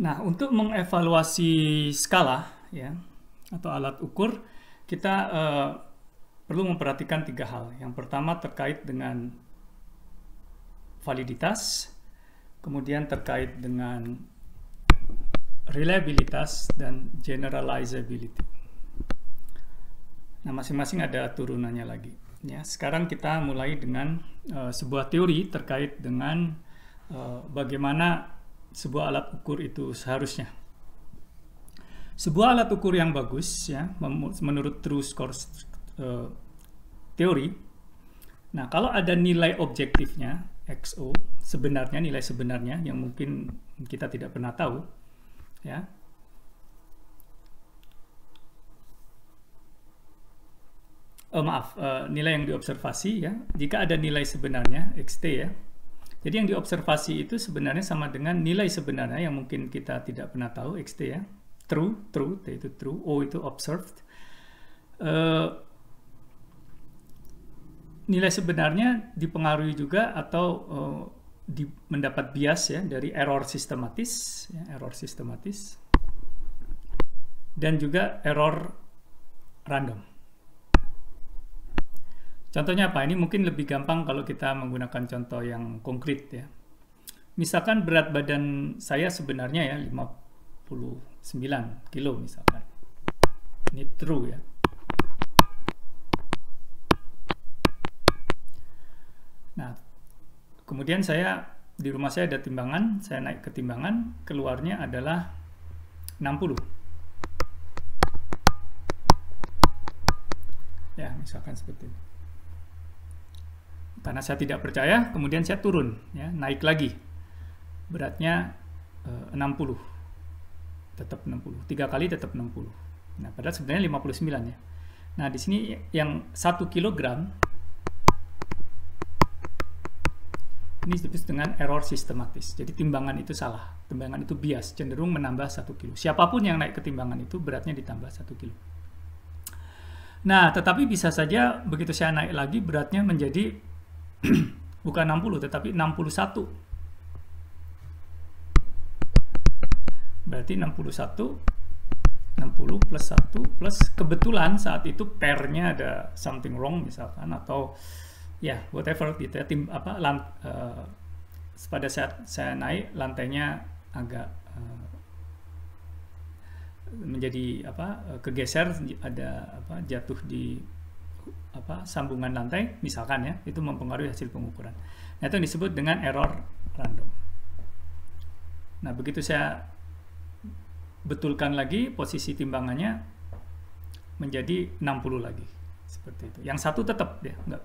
Nah, untuk mengevaluasi skala ya atau alat ukur, kita perlu memperhatikan 3 hal. Yang pertama terkait dengan validitas, kemudian terkait dengan reliabilitas dan generalizability. Nah, masing-masing ada turunannya lagi. Ya, sekarang kita mulai dengan sebuah teori terkait dengan bagaimana sebuah alat ukur itu seharusnya. Sebuah alat ukur yang bagus, ya, menurut true score teori. Nah, kalau ada nilai objektifnya XO, sebenarnya nilai sebenarnya yang mungkin kita tidak pernah tahu, ya. Nilai yang diobservasi, ya. Jika ada nilai sebenarnya XT, ya. Jadi yang diobservasi itu sebenarnya sama dengan nilai sebenarnya yang mungkin kita tidak pernah tahu, XT, ya. True, yaitu true. O itu observed. Nilai sebenarnya dipengaruhi juga atau mendapat bias, ya, dari error sistematis, ya, dan juga error random. Contohnya apa? Ini mungkin lebih gampang kalau kita menggunakan contoh yang konkret, ya. Misalkan berat badan saya sebenarnya, ya, 59 kilo misalkan. Ini true, ya. Nah, kemudian di rumah saya ada timbangan, saya naik ke timbangan, keluarnya adalah 60. Ya, misalkan seperti itu. Karena saya tidak percaya, kemudian saya turun, ya, naik lagi. Beratnya 60. Tetap 60. 3 kali tetap 60. Nah, padahal sebenarnya 59, ya. Nah, di sini yang 1 kilogram ini disebut dengan error sistematis. Jadi timbangan itu salah. Timbangan itu bias, cenderung menambah 1 kilo. Siapapun yang naik ke timbangan itu beratnya ditambah 1 kilo. Nah, tetapi bisa saja begitu saya naik lagi beratnya menjadi bukan 60 tetapi 61. Berarti 61 60 plus 1 plus kebetulan saat itu pairnya ada something wrong misalkan, atau ya whatever gitu, ya, pada saat saya naik lantainya agak menjadi kegeser, ada jatuh di sambungan lantai misalkan, ya, itu mempengaruhi hasil pengukuran. Nah, itu yang disebut dengan error random. Nah, begitu saya betulkan lagi posisi timbangannya menjadi 60 lagi seperti itu. Yang satu tetap, ya, enggak.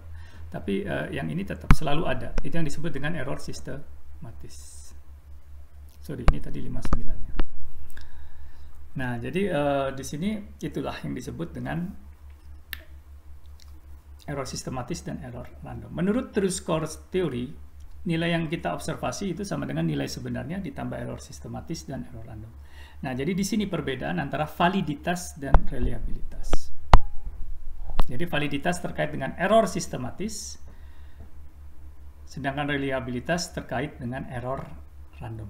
Tapi yang ini tetap selalu ada. Itu yang disebut dengan error sistematis. Sorry, ini tadi 59, ya. Nah, jadi di sini itulah yang disebut dengan error sistematis dan error random. Menurut true score teori, nilai yang kita observasi itu sama dengan nilai sebenarnya ditambah error sistematis dan error random. Nah, jadi di sini perbedaan antara validitas dan reliabilitas. Jadi validitas terkait dengan error sistematis, sedangkan reliabilitas terkait dengan error random.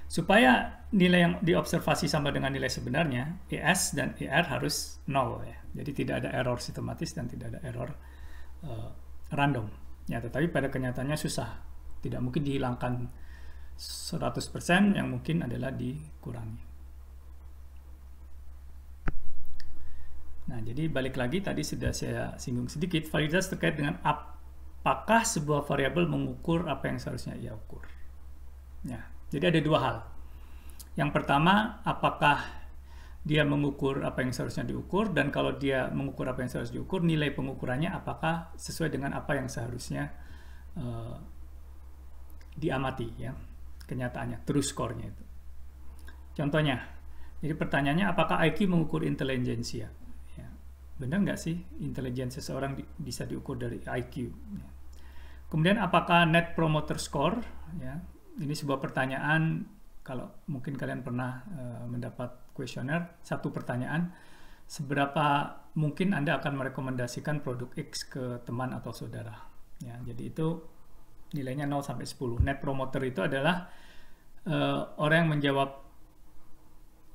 Supaya nilai yang diobservasi sama dengan nilai sebenarnya, ES dan ER harus 0, ya. Jadi tidak ada error sistematis dan tidak ada error random. Ya, tetapi pada kenyataannya susah. Tidak mungkin dihilangkan 100%, yang mungkin adalah dikurangi. Nah, jadi balik lagi tadi sudah saya singgung sedikit, validitas terkait dengan apakah sebuah variabel mengukur apa yang seharusnya ia ukur. Ya. Jadi ada 2 hal. Yang pertama, apakah dia mengukur apa yang seharusnya diukur, dan kalau dia mengukur apa yang seharusnya diukur, nilai pengukurannya apakah sesuai dengan apa yang seharusnya diamati, ya, kenyataannya, true score-nya itu. Contohnya, jadi pertanyaannya apakah IQ mengukur intelijensia? Ya, benar nggak sih intelijensi seseorang bisa diukur dari IQ? Ya. Kemudian apakah net promoter score? Ya, ini sebuah pertanyaan, kalau mungkin kalian pernah mendapat kuesioner, satu pertanyaan, seberapa mungkin Anda akan merekomendasikan produk X ke teman atau saudara. Ya, jadi itu nilainya 0 sampai 10. Net promoter itu adalah orang yang menjawab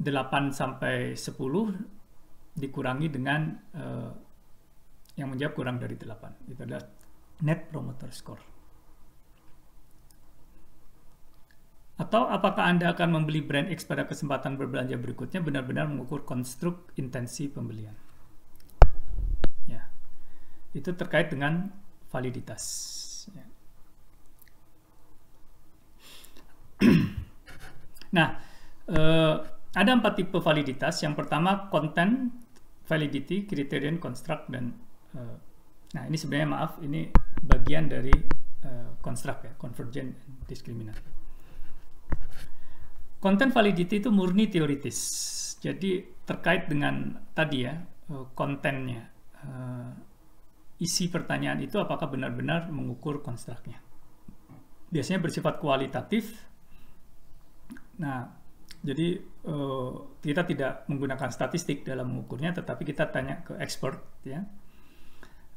8 sampai 10 dikurangi dengan yang menjawab kurang dari 8. Itu adalah net promoter score. Atau apakah Anda akan membeli brand X pada kesempatan berbelanja berikutnya, benar-benar mengukur konstruk intensi pembelian. Ya. Itu terkait dengan validitas. Ya. Nah, ada 4 tipe validitas. Yang pertama, content, validity, criterion, construct, dan nah ini sebenarnya maaf, ini bagian dari construct ya, convergent, discriminant. Content validity itu murni teoritis. Jadi terkait dengan tadi ya, kontennya, isi pertanyaan itu apakah benar-benar mengukur konstruknya. Biasanya bersifat kualitatif. Nah, jadi kita tidak menggunakan statistik dalam mengukurnya, tetapi kita tanya ke expert ya,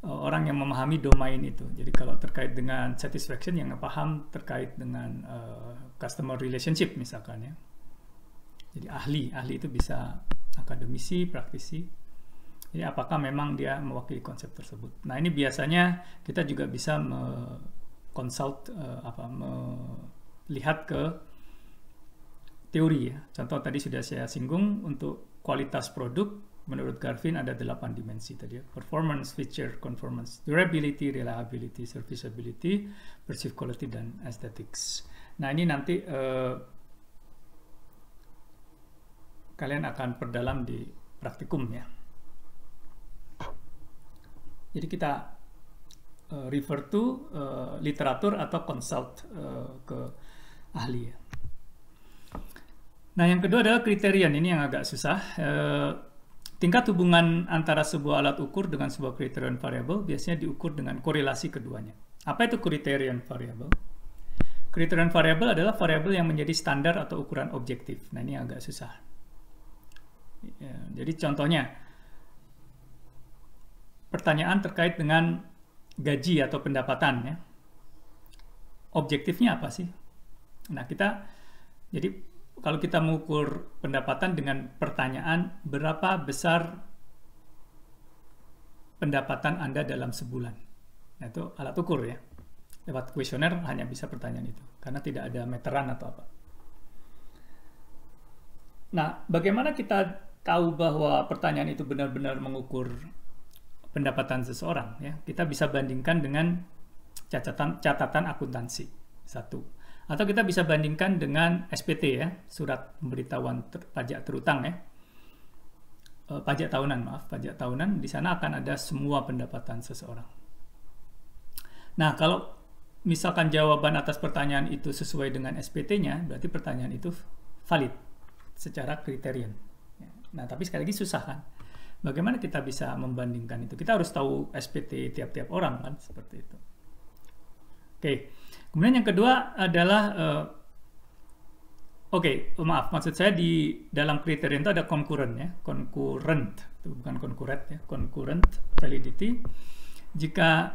orang yang memahami domain itu. Jadi kalau terkait dengan satisfaction, yang paham terkait dengan customer relationship misalkan ya. Jadi ahli itu bisa akademisi, praktisi. Jadi apakah memang dia mewakili konsep tersebut. Nah ini biasanya kita juga bisa melihat ke teori ya. Contoh tadi sudah saya singgung, untuk kualitas produk menurut Garvin ada 8 dimensi tadi ya. Performance, feature, conformance, durability, reliability, serviceability, perceived quality, dan aesthetics. Nah ini nanti kalian akan perdalam di praktikum ya. Jadi kita refer to literatur atau consult ke ahli ya. Nah yang kedua adalah kriterion. Ini yang agak susah. Tingkat hubungan antara sebuah alat ukur dengan sebuah criterion variable biasanya diukur dengan korelasi keduanya. Apa itu criterion variable? Criterion variable adalah variabel yang menjadi standar atau ukuran objektif. Nah ini agak susah. Ya, jadi contohnya, pertanyaan terkait dengan gaji atau pendapatan ya. Objektifnya apa sih? Nah jadi kalau kita mengukur pendapatan dengan pertanyaan berapa besar pendapatan Anda dalam sebulan. Nah itu alat ukur ya. Lewat kuesioner hanya bisa pertanyaan itu, karena tidak ada meteran atau apa. Nah, bagaimana kita tahu bahwa pertanyaan itu benar-benar mengukur pendapatan seseorang ya? Kita bisa bandingkan dengan catatan akuntansi, satu. Atau kita bisa bandingkan dengan SPT ya, surat pemberitahuan pajak terutang ya. Pajak tahunan, di sana akan ada semua pendapatan seseorang. Nah, kalau misalkan jawaban atas pertanyaan itu sesuai dengan SPT-nya, berarti pertanyaan itu valid secara kriterion. Nah, tapi sekali lagi susah kan? Bagaimana kita bisa membandingkan itu? Kita harus tahu SPT tiap-tiap orang kan, seperti itu. Oke. Kemudian yang kedua adalah maksud saya di dalam kriterion itu ada concurrent ya, concurrent, itu bukan concurrent ya, concurrent validity. Jika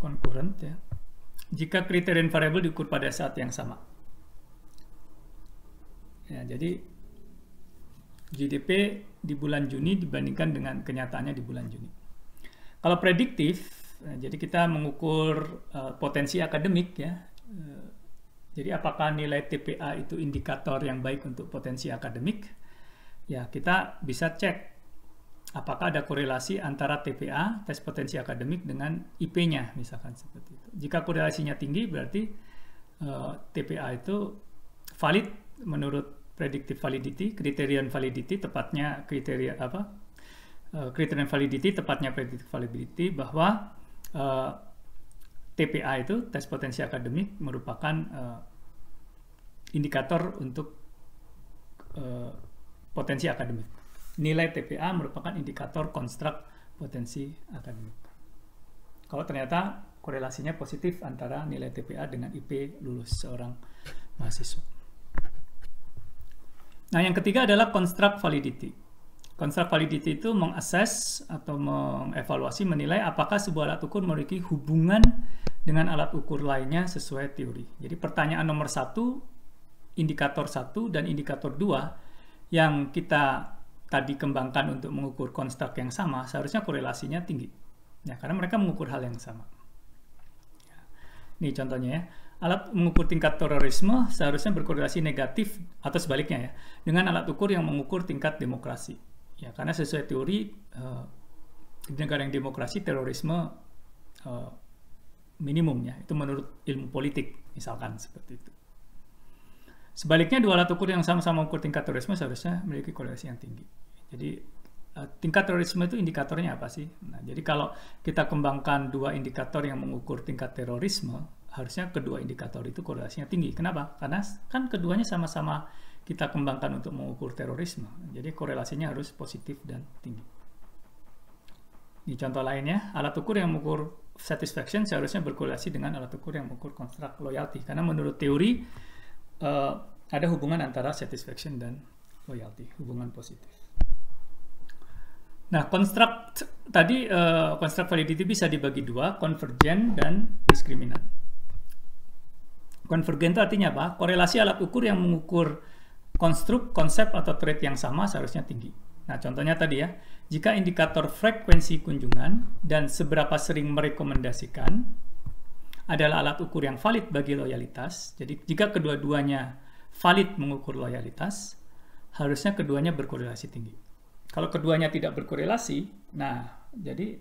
concurrent ya, jika kriterion variabel diukur pada saat yang sama. Ya, jadi GDP di bulan Juni dibandingkan dengan kenyataannya di bulan Juni. Kalau prediktif, jadi kita mengukur potensi akademik ya. Jadi apakah nilai TPA itu indikator yang baik untuk potensi akademik? Ya, kita bisa cek apakah ada korelasi antara TPA, tes potensi akademik, dengan IP-nya, misalkan seperti itu. Jika korelasinya tinggi, berarti TPA itu valid menurut predictive validity, criterion validity, tepatnya kriteria apa? Criterion validity, tepatnya predictive validity, bahwa TPA itu, tes potensi akademik, merupakan indikator untuk potensi akademik. Nilai TPA merupakan indikator konstruk potensi akademik. Kalau ternyata korelasinya positif antara nilai TPA dengan IP lulus seorang mahasiswa. Nah, yang ketiga adalah construct validity. Construct validity itu mengakses atau mengevaluasi, menilai apakah sebuah alat ukur memiliki hubungan dengan alat ukur lainnya sesuai teori. Jadi pertanyaan nomor 1, indikator 1 dan indikator 2 yang kita tadi kembangkan untuk mengukur construct yang sama, seharusnya korelasinya tinggi. Ya, karena mereka mengukur hal yang sama. Ini contohnya ya. Alat mengukur tingkat terorisme seharusnya berkorelasi negatif atau sebaliknya ya, dengan alat ukur yang mengukur tingkat demokrasi. Ya, karena sesuai teori di negara yang demokrasi terorisme minimumnya itu menurut ilmu politik misalkan seperti itu. Sebaliknya dua alat ukur yang sama-sama mengukur tingkat terorisme seharusnya memiliki korelasi yang tinggi. Jadi tingkat terorisme itu indikatornya apa sih? Nah, jadi kalau kita kembangkan dua indikator yang mengukur tingkat terorisme, harusnya kedua indikator itu korelasinya tinggi. Kenapa? Karena kan keduanya sama-sama kita kembangkan untuk mengukur terorisme. Jadi korelasinya harus positif dan tinggi. Ini contoh lainnya, alat ukur yang mengukur satisfaction seharusnya berkorelasi dengan alat ukur yang mengukur construct loyalty. Karena menurut teori ada hubungan antara satisfaction dan loyalty, hubungan positif. Nah, construct tadi, construct validity bisa dibagi dua, convergent dan discriminant. Convergent itu artinya apa? Korelasi alat ukur yang mengukur konstruk, konsep, atau trait yang sama seharusnya tinggi. Nah, contohnya tadi ya, jika indikator frekuensi kunjungan dan seberapa sering merekomendasikan adalah alat ukur yang valid bagi loyalitas, jadi jika kedua-duanya valid mengukur loyalitas, harusnya keduanya berkorelasi tinggi. Kalau keduanya tidak berkorelasi, nah, jadi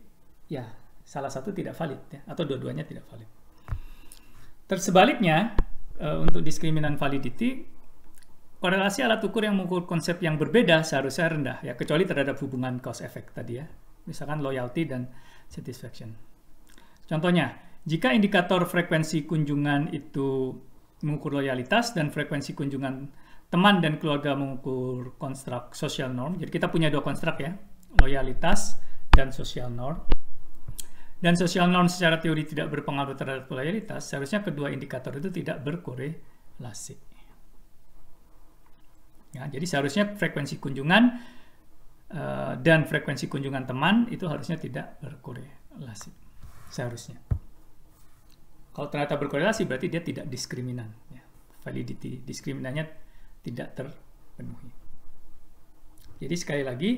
ya salah satu tidak valid ya, atau dua-duanya tidak valid. Tersebaliknya, untuk discriminant validity, korelasi alat ukur yang mengukur konsep yang berbeda seharusnya rendah ya, kecuali terhadap hubungan cause effect tadi ya, misalkan loyalty dan satisfaction. Contohnya, jika indikator frekuensi kunjungan itu mengukur loyalitas dan frekuensi kunjungan teman dan keluarga mengukur construct social norm, jadi kita punya dua construct ya, loyalitas dan social norm. Dan social norm secara teori tidak berpengaruh terhadap loyalitas, seharusnya kedua indikator itu tidak berkorelasi. Ya, jadi seharusnya frekuensi kunjungan dan frekuensi kunjungan teman itu harusnya tidak berkorelasi. Seharusnya. Kalau ternyata berkorelasi berarti dia tidak diskriminan. Ya. Validity diskriminannya tidak terpenuhi. Jadi sekali lagi,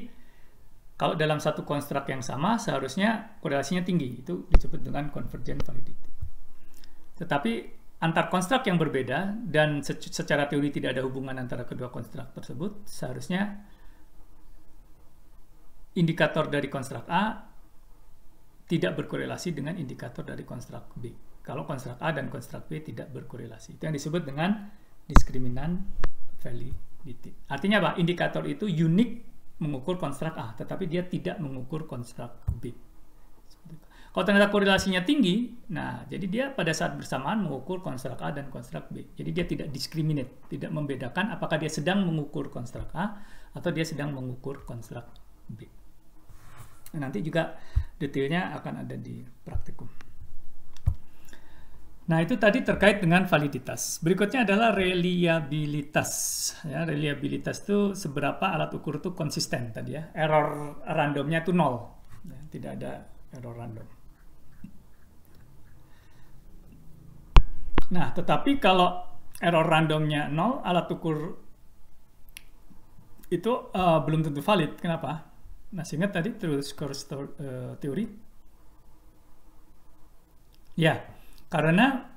kalau dalam satu konstruk yang sama seharusnya korelasinya tinggi. Itu disebut dengan convergent validity. Tetapi antar konstruk yang berbeda dan secara teori tidak ada hubungan antara kedua konstruk tersebut, seharusnya indikator dari konstruk A tidak berkorelasi dengan indikator dari konstruk B. Kalau konstruk A dan konstruk B tidak berkorelasi. Itu yang disebut dengan discriminant validity. Artinya apa? Indikator itu unik mengukur konstruk A, tetapi dia tidak mengukur konstruk B. Kalau ternyata korelasinya tinggi, nah jadi dia pada saat bersamaan mengukur konstruk A dan konstruk B. Jadi dia tidak discriminate, tidak membedakan apakah dia sedang mengukur konstruk A atau dia sedang mengukur konstruk B. Nah, nanti juga detailnya akan ada di praktikum. Nah, itu tadi terkait dengan validitas. Berikutnya adalah reliabilitas. Ya, reliabilitas itu seberapa alat ukur itu konsisten tadi ya. Error randomnya itu 0. Ya, tidak ada error random. Nah, tetapi kalau error randomnya 0, alat ukur itu belum tentu valid. Kenapa? Masih ingat tadi truth score teori? Ya, karena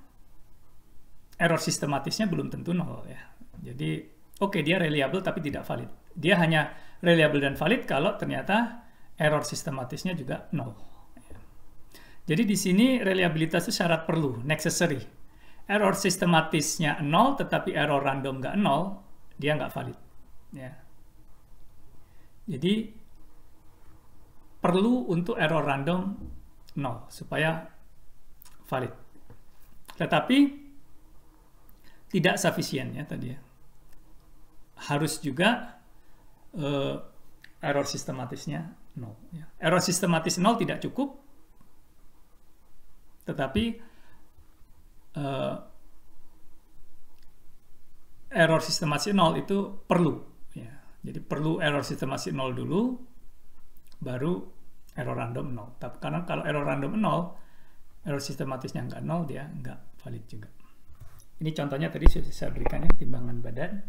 error sistematisnya belum tentu 0 ya. Jadi, oke, dia reliable tapi tidak valid. Dia hanya reliable dan valid kalau ternyata error sistematisnya juga 0. Jadi di sini reliabilitas itu syarat perlu, necessary. Error sistematisnya 0, tetapi error random nggak 0, dia nggak valid. Ya. Jadi perlu untuk error random 0 supaya valid. Tetapi tidak sufficient ya tadi ya. Harus juga error sistematisnya 0. Ya. Error sistematis 0 tidak cukup, tetapi error sistematis 0 itu perlu. Ya. Jadi perlu error sistematis 0 dulu, baru error random 0. Tapi karena kalau error random 0, error sistematisnya nggak 0, dia nggak valid juga. Ini contohnya tadi sudah saya berikan ya, timbangan badan.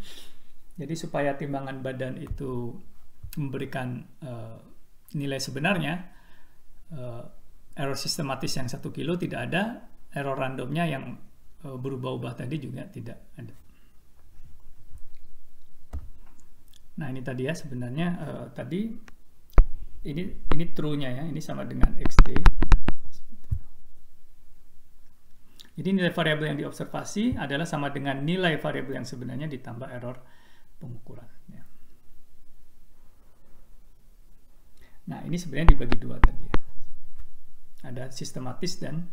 Jadi supaya timbangan badan itu memberikan nilai sebenarnya, error sistematis yang 1 kilo tidak ada, error randomnya yang berubah-ubah tadi juga tidak ada. Nah ini tadi ya sebenarnya tadi ini true-nya ya, ini sama dengan xt. Jadi nilai variabel yang diobservasi adalah sama dengan nilai variabel yang sebenarnya ditambah error pengukuran. Ya. Nah ini sebenarnya dibagi dua tadi ya. Ada sistematis dan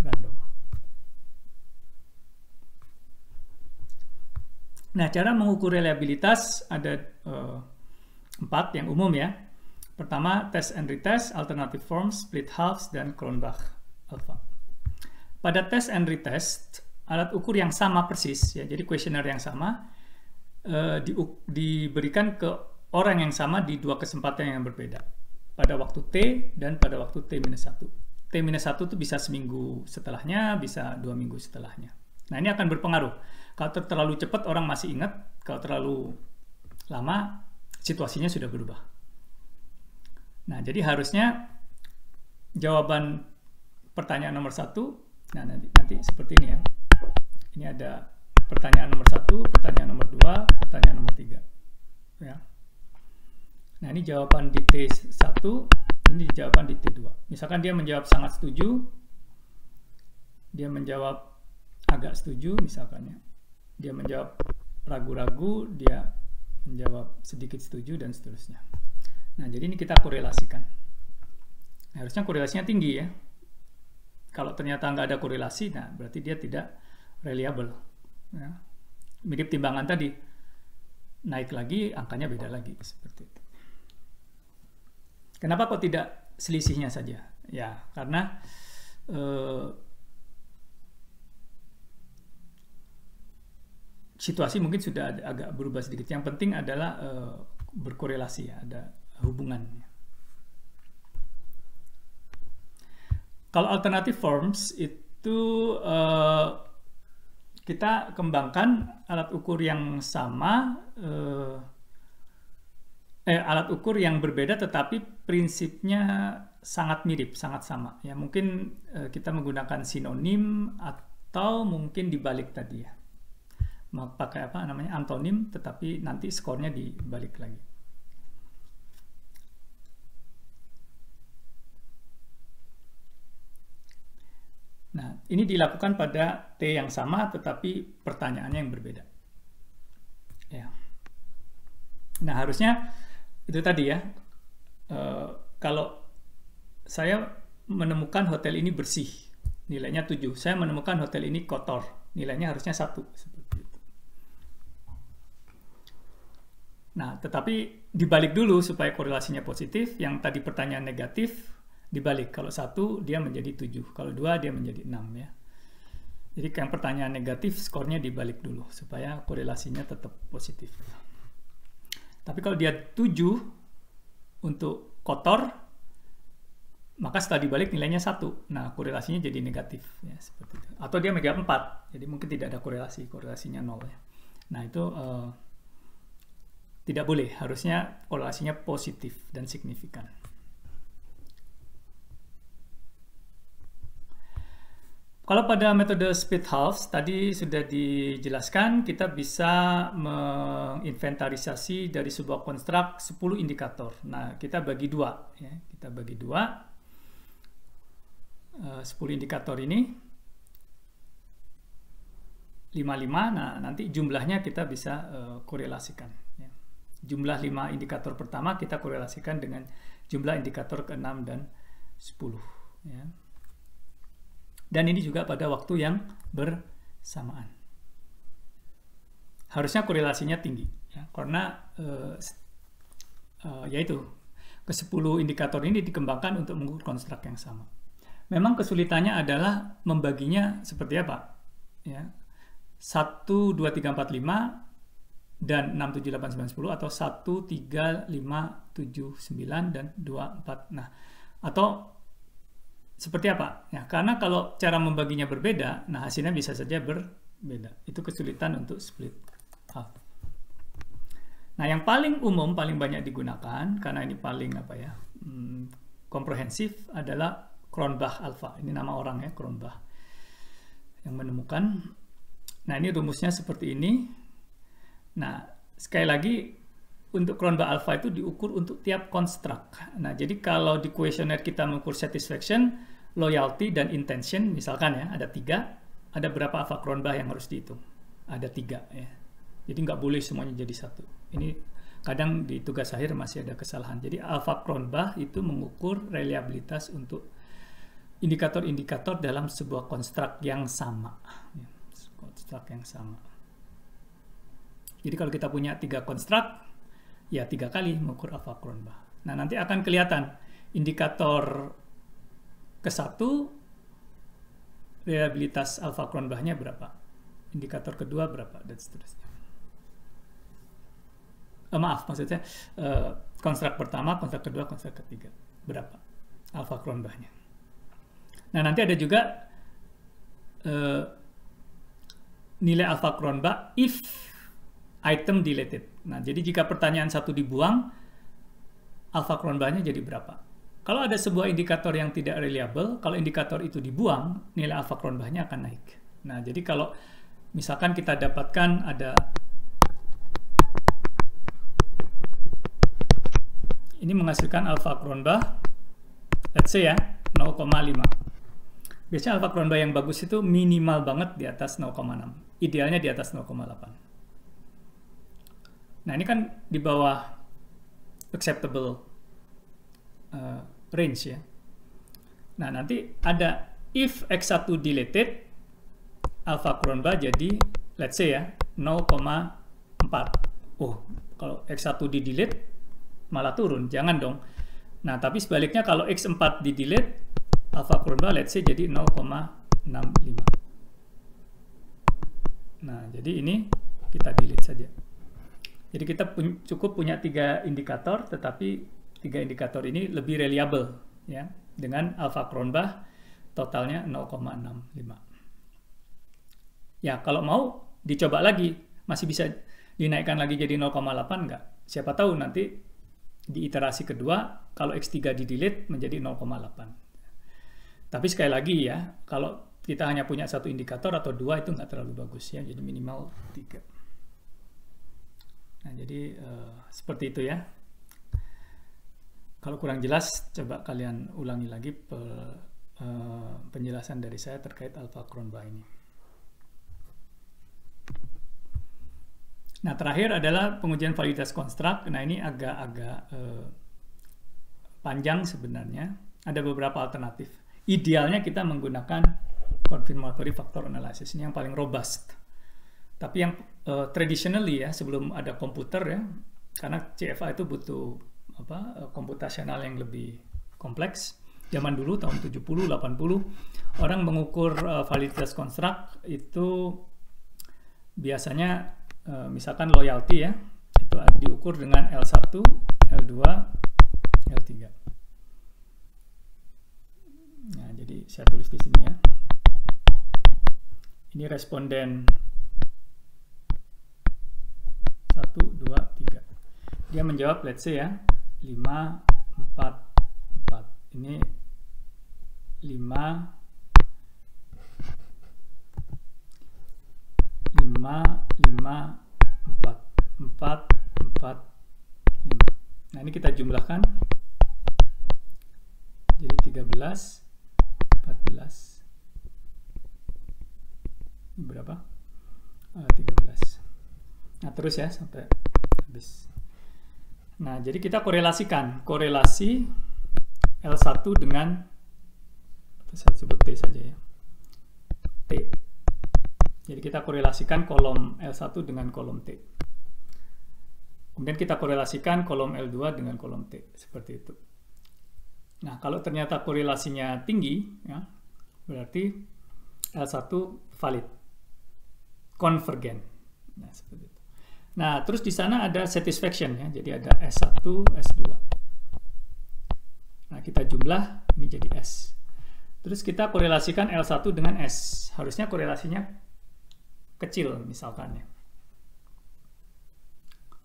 random. Nah, cara mengukur reliabilitas ada 4 yang umum ya. Pertama, test and retest, alternative forms, split halves, dan Cronbach alpha. Pada test and retest, alat ukur yang sama persis ya. Jadi kuesioner yang sama diberikan ke orang yang sama di 2 kesempatan yang berbeda. Pada waktu T dan pada waktu T-1. T-1 itu bisa seminggu setelahnya, bisa 2 minggu setelahnya. Nah, ini akan berpengaruh. Kalau terlalu cepat orang masih ingat, kalau terlalu lama situasinya sudah berubah. Nah, jadi harusnya jawaban pertanyaan nomor 1, nah nanti seperti ini ya. Ini ada pertanyaan nomor 1, pertanyaan nomor 2, pertanyaan nomor 3. Ya. Nah, ini jawaban di T1, ini jawaban di T2. Misalkan dia menjawab sangat setuju, dia menjawab agak setuju misalkan ya. Dia menjawab ragu-ragu, dia menjawab sedikit setuju, dan seterusnya. Nah, jadi ini kita korelasikan. Nah, harusnya korelasinya tinggi ya. Kalau ternyata nggak ada korelasi, nah berarti dia tidak reliable. Ya. Mirip timbangan tadi. Naik lagi, angkanya beda lagi. Seperti itu. Kenapa kok tidak selisihnya saja? Ya, karena situasi mungkin sudah agak berubah sedikit. Yang penting adalah berkorelasi ya, ada hubungannya. Kalau alternative forms itu kita kembangkan alat ukur yang sama, alat ukur yang berbeda tetapi prinsipnya sangat mirip, sangat sama. Ya mungkin kita menggunakan sinonim atau mungkin dibalik tadi ya. Pakai apa namanya antonim, tetapi nanti skornya dibalik lagi. Nah, ini dilakukan pada T yang sama, tetapi pertanyaannya yang berbeda. Ya. Nah, harusnya itu tadi ya. Kalau saya menemukan hotel ini bersih, nilainya 7. Saya menemukan hotel ini kotor, nilainya harusnya 1. Seperti itu. Nah, tetapi dibalik dulu supaya korelasinya positif. Yang tadi pertanyaan negatif dibalik. Kalau 1 dia menjadi 7, kalau 2 dia menjadi 6 ya. Jadi yang pertanyaan negatif skornya dibalik dulu supaya korelasinya tetap positif. Tapi kalau dia 7 untuk kotor, maka setelah dibalik nilainya 1. Nah, korelasinya jadi negatif ya, seperti itu. Atau dia menjawab 4. Jadi mungkin tidak ada korelasi, korelasinya 0 ya. Nah, itu tidak boleh, harusnya korelasinya positif dan signifikan. Kalau pada metode split halves tadi sudah dijelaskan, kita bisa menginventarisasi dari sebuah konstruk 10 indikator. Nah, kita bagi 2 ya. Kita bagi 2 10 indikator ini 55. Nah, nanti jumlahnya kita bisa korelasikan ya. Jumlah 5 indikator pertama kita korelasikan dengan jumlah indikator ke-6 dan 10 ya. Dan ini juga pada waktu yang bersamaan. Harusnya korelasinya tinggi ya, karena yaitu ke-10 indikator ini dikembangkan untuk mengukur konstruk yang sama. Memang kesulitannya adalah membaginya seperti apa ya. 1, 2, 3, 4, 5 dan 6, 7, 8, 9, 10, atau 1, 3, 5, 7, 9, dan 2, 4. Nah, atau seperti apa? Ya, karena kalau cara membaginya berbeda, nah hasilnya bisa saja berbeda. Itu kesulitan untuk split half. Nah, yang paling umum, paling banyak digunakan, karena ini paling komprehensif, adalah Cronbach alpha. Ini nama orang ya, Cronbach, yang menemukan. Nah, ini rumusnya seperti ini. Nah, sekali lagi, untuk Cronbach alpha itu diukur untuk tiap construct. Nah, jadi kalau di kuesioner kita mengukur satisfaction, loyalty, dan intention, misalkan ya, ada 3, ada berapa alpha Cronbach yang harus dihitung? Ada 3 ya. Jadi nggak boleh semuanya jadi 1. Ini kadang di tugas akhir masih ada kesalahan. Jadi alpha Cronbach itu mengukur reliabilitas untuk indikator-indikator dalam sebuah construct yang sama. Ya, construct yang sama. Jadi kalau kita punya 3 construct, ya 3 kali mengukur alpha Cronbach. Nah, nanti akan kelihatan indikator ke-1 reliabilitas alpha Cronbach-nya berapa, indikator kedua berapa, dan seterusnya. Maaf, maksudnya konstruk pertama, konstruk kedua, konstruk ketiga, berapa alpha Cronbach-nya. Nah, nanti ada juga nilai alpha Cronbach if item deleted. Nah, jadi jika pertanyaan 1 dibuang, alpha Cronbach-nya jadi berapa? Kalau ada sebuah indikator yang tidak reliable, kalau indikator itu dibuang, nilai alpha Cronbach-nya akan naik. Nah, jadi kalau misalkan kita dapatkan ada, ini menghasilkan alpha Cronbach, let's say ya, 0,5. Biasanya alpha Cronbach yang bagus itu minimal banget di atas 0,6. Idealnya di atas 0,8. Nah, ini kan di bawah acceptable range ya. Nah, nanti ada if X1 deleted, alpha Cronbach jadi let's say ya 0,4. Oh, kalau X1 di delete malah turun, jangan dong. Nah, tapi sebaliknya kalau X4 di delete, alpha Cronbach let's say jadi 0,65. Nah, jadi ini kita delete saja. Jadi kita cukup punya 3 indikator, tetapi 3 indikator ini lebih reliable ya, dengan alpha Cronbach totalnya 0,65. Ya, kalau mau dicoba lagi, masih bisa dinaikkan lagi jadi 0,8 enggak? Siapa tahu nanti di iterasi kedua kalau X3 di delete menjadi 0,8. Tapi sekali lagi ya, kalau kita hanya punya 1 indikator atau 2 itu nggak terlalu bagus ya, jadi minimal 3. Nah, jadi seperti itu ya. Kalau kurang jelas, coba kalian ulangi lagi penjelasan dari saya terkait alpha Cronbach ini. Nah, terakhir adalah pengujian validitas konstruk. Nah, ini agak panjang sebenarnya. Ada beberapa alternatif. Idealnya kita menggunakan confirmatory factor analysis. Ini yang paling robust. Tapi yang traditionally ya, sebelum ada komputer ya, karena CFA itu butuh komputasional yang lebih kompleks. Zaman dulu tahun 70, 80 orang mengukur validitas konstruk itu biasanya misalkan loyalty ya, itu diukur dengan L1, L2, L3. Nah, jadi saya tulis di sini ya. Ini responden 1, 2, 3. Dia menjawab let's say ya 5, 4, 4. Ini 5, 5, 4, 4, 4, 5. Nah, ini kita jumlahkan. Jadi 13, 14. Ini berapa? 13. Nah, terus ya sampai habis. Nah, jadi kita korelasikan. Korelasi L1 dengan, saya sebut T saja ya. T. Jadi kita korelasikan kolom L1 dengan kolom T. Kemudian kita korelasikan kolom L2 dengan kolom T. Seperti itu. Nah, kalau ternyata korelasinya tinggi, ya, berarti L1 valid. Convergent. Nah, seperti itu. Nah, terus di sana ada satisfaction ya. Jadi ada S1, S2. Nah, kita jumlah ini jadi S. Terus kita korelasikan L1 dengan S. Harusnya korelasinya kecil misalkan ya.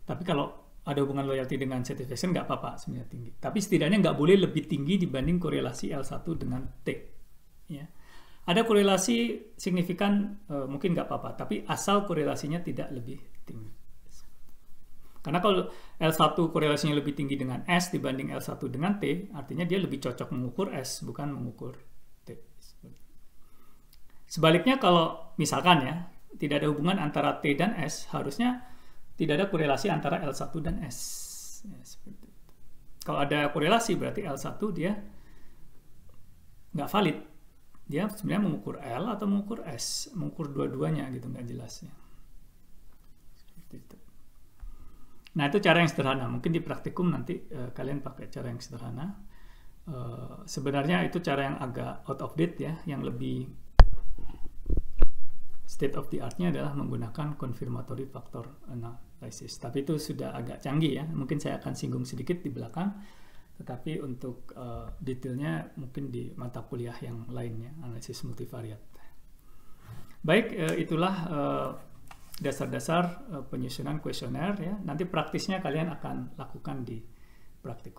Tapi kalau ada hubungan loyalty dengan satisfaction nggak apa-apa sebenarnya tinggi. Tapi setidaknya nggak boleh lebih tinggi dibanding korelasi L1 dengan T. Ya. Ada korelasi signifikan mungkin nggak apa-apa, tapi asal korelasinya tidak lebih tinggi. Karena kalau L1 korelasinya lebih tinggi dengan S dibanding L1 dengan T, artinya dia lebih cocok mengukur S, bukan mengukur T. Sebaliknya kalau misalkan ya, tidak ada hubungan antara T dan S, harusnya tidak ada korelasi antara L1 dan S. Ya, seperti itu. Kalau ada korelasi berarti L1 dia nggak valid. Dia sebenarnya mengukur L atau mengukur S, mengukur dua-duanya gitu, nggak jelas ya. Seperti itu. Nah, itu cara yang sederhana. Mungkin di praktikum nanti kalian pakai cara yang sederhana. Sebenarnya itu cara yang agak out of date ya, yang lebih state of the art-nya adalah menggunakan confirmatory factor analysis. Tapi itu sudah agak canggih ya. Mungkin saya akan singgung sedikit di belakang. Tetapi untuk detailnya mungkin di mata kuliah yang lainnya, analisis multivariat. Baik, itulah dasar-dasar penyusunan kuesioner ya. Nanti praktisnya kalian akan lakukan di praktikum.